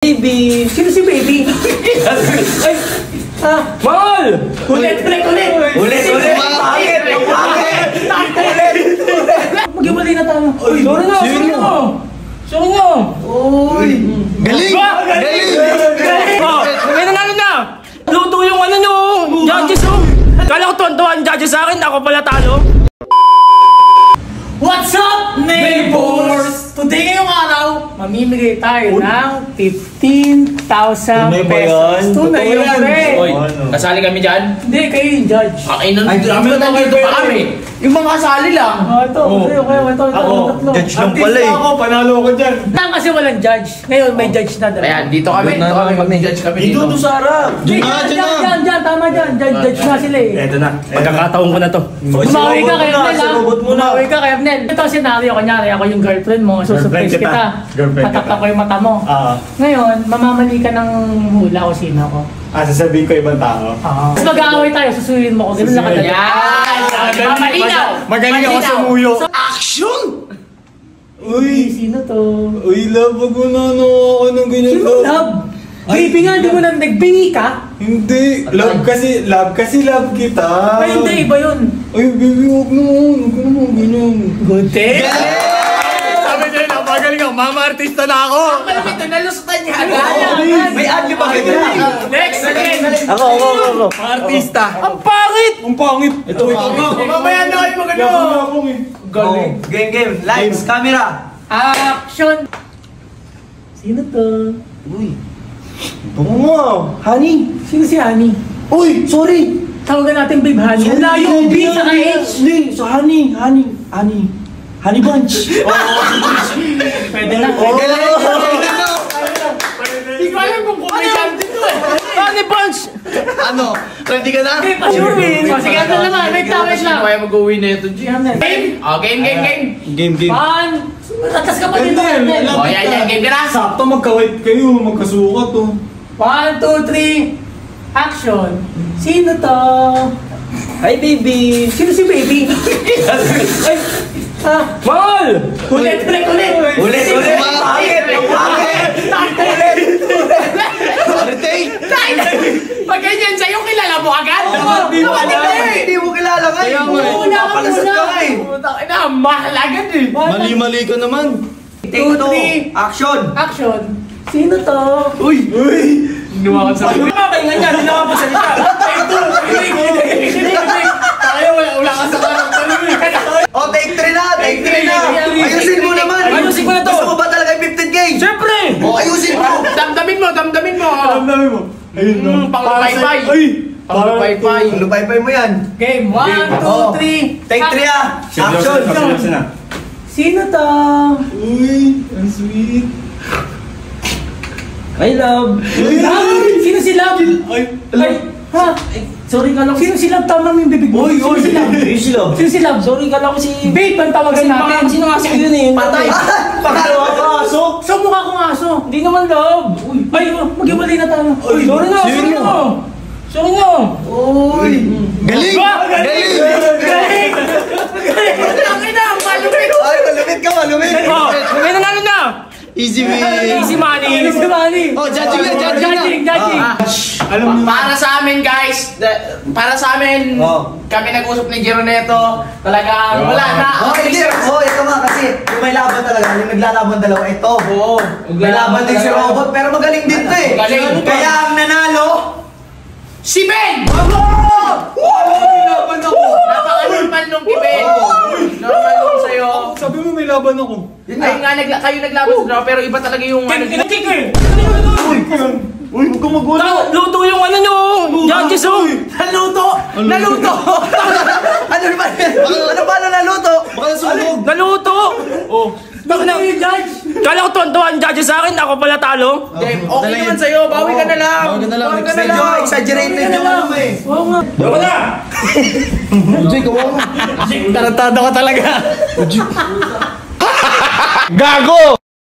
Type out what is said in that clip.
Baby! Sino si Baby? Ay! Mahal! Ulit! Bakit? Mag-iwalay na tayo. Sorry na! Uy! Galing! May nanalo na! Luto yung ano nyo! Judges oh! Kala ko tuwan-tuwan judges sa akin, ako pala talo. What's up, neighbors? Today ngayong araw, mamimigay tayo ng 15,000 pesos. Tunay yun, pre. Oy, kasali kami dyan? Hindi, kayo yung judge. Ay, nandito pa kami. Yung mga kasali lang. Ito. Judge lang pala eh. Ako, panalo ako dyan. Lang kasi walang judge. Ngayon may judge na dalawa. Ayan, dito kami. Judge kami dito. Dito sa harap. Diyan, tama dyan. Judge na sila eh. Eto na. Pagkakataon ko na to. Bumawi ka kay Abnel, ha? Robot muna. Bumawi ka kay Abnel. Ito ang senaryo, kanyari ako yung girlfriend mo, susurprise kita. Tatakta ko yung mata mo. Ngayon, mamamali ka ng hula o sino ko. Sasabihin ko ibang tao. Tapos mag-aaway tayo, susuyin mo ko. Ganun lang kadali. Mamalinaw! Magaling ako sa muyo. Action! Uy! Sino to? Uy, love, wag mo na ako ng ganyan. Sino love? Baby nga, di mo na nagbingi ka? Hindi. Love kasi love kita. Ay, hindi, iba yun. Ay, baby, wag naman ganyan. Good day. Sabi niya, napagaling ako. Mama, artista na ako. Ito, nalusutan niya. May ad ba kayo? Next, again. Ako. Artista. Ang pangit! Ang pangit. Ito. Mamaya na kayo magano. Galing. Game. Lights, camera. Action! Sino to? Uy. Tungo mo. Honey. Sino si Honey? Uy, sorry. Tawagan natin babe Honey. Ang layo B sa H. Hindi, so Honey Bunch. Pwede na. Hindi ko alam kung kumikant dito eh. Honey Bunch! Ano? Ready ka na? Hindi pa sure eh. Sige, ano naman. Wait lang. Kaya mag-uwi na ito, G. Game? Game. Game. One. Tatas ka pa dito. O, yan, game ka na. Sakto magkawait kayo, magkasukat to. 1, 2, 3. Action. Sino to? Hi, baby. Sino si Baby? Ay. Mahal! Ulit. Ulit. Pag ganyan sa'yo, kilala mo agad? Hindi mo kilala nga eh. Papalasot ka nga eh. Mahal agad eh. Mali ka naman. Take 2. Action. Sino to? Uy! Inuwakan sa akin. Papahinga niya. Hindi na mapasalita. Tayo, wala ka sa karang Oh, take 3 na. Ayusin mo naman. Ayusin ko na to. Gusto mo ba talaga yung 15K? Siyempre! Oh, ayusin mo. Damdamin mo. Alam mo. Ayun no. Pang-pay-pay. Ay! Pang-pay-pay. Lupay-pay mo yan. Game. 1, 2, 3. Take 3 ah. Action. Sino to? Uy! Ang sweet. Hi, love. Love? Sino si Love? Ay, ha? Sorry ka lang. Sino si Love? Tama mo yung bibig mo. Sino si Love? Sino si Love? Sorry ka lang si... Babe, ang tawagan natin. Sino nga si yun eh? Patay. Pagkalawa ka aso. So, mukha kong aso. Hindi naman Love. Ay, mag-iwalay na tayo. Sorry na. Uy. Galing. Ang ina, malupit. Ay, malumit. May nanalo na. Easy money. Easy money. Oh, judging na. Alam mo. Para sa amin guys, kami nag-usap ni Gironeto, talagang wala na. Hindi. Ito nga kasi yung may laban talaga, yung naglalaban dalawa, ito. May laban din si Robot, pero magaling din to eh. Magaling. Kaya ang nanalo, Si Ben! may laban ako. Napaka-normal nung kay Ben. Normal nung sa'yo. Sabi mo may laban ako. Ay nga, kayo naglaban sa drama, pero iba talaga yung ano. Uy, huwag kang magulo. Luto yung ano nyo! Judges oh! Naluto! Ano ba na naluto? Baka nasunog. Naluto! Oh. Kala ko tuwan-tuwan judges sa akin, ako pala talo. Okay naman sa'yo, bawi ka na lang. Medyo exaggerated yung ano eh. Oo nga. Bawa na! Tarantado ka talaga. Gago!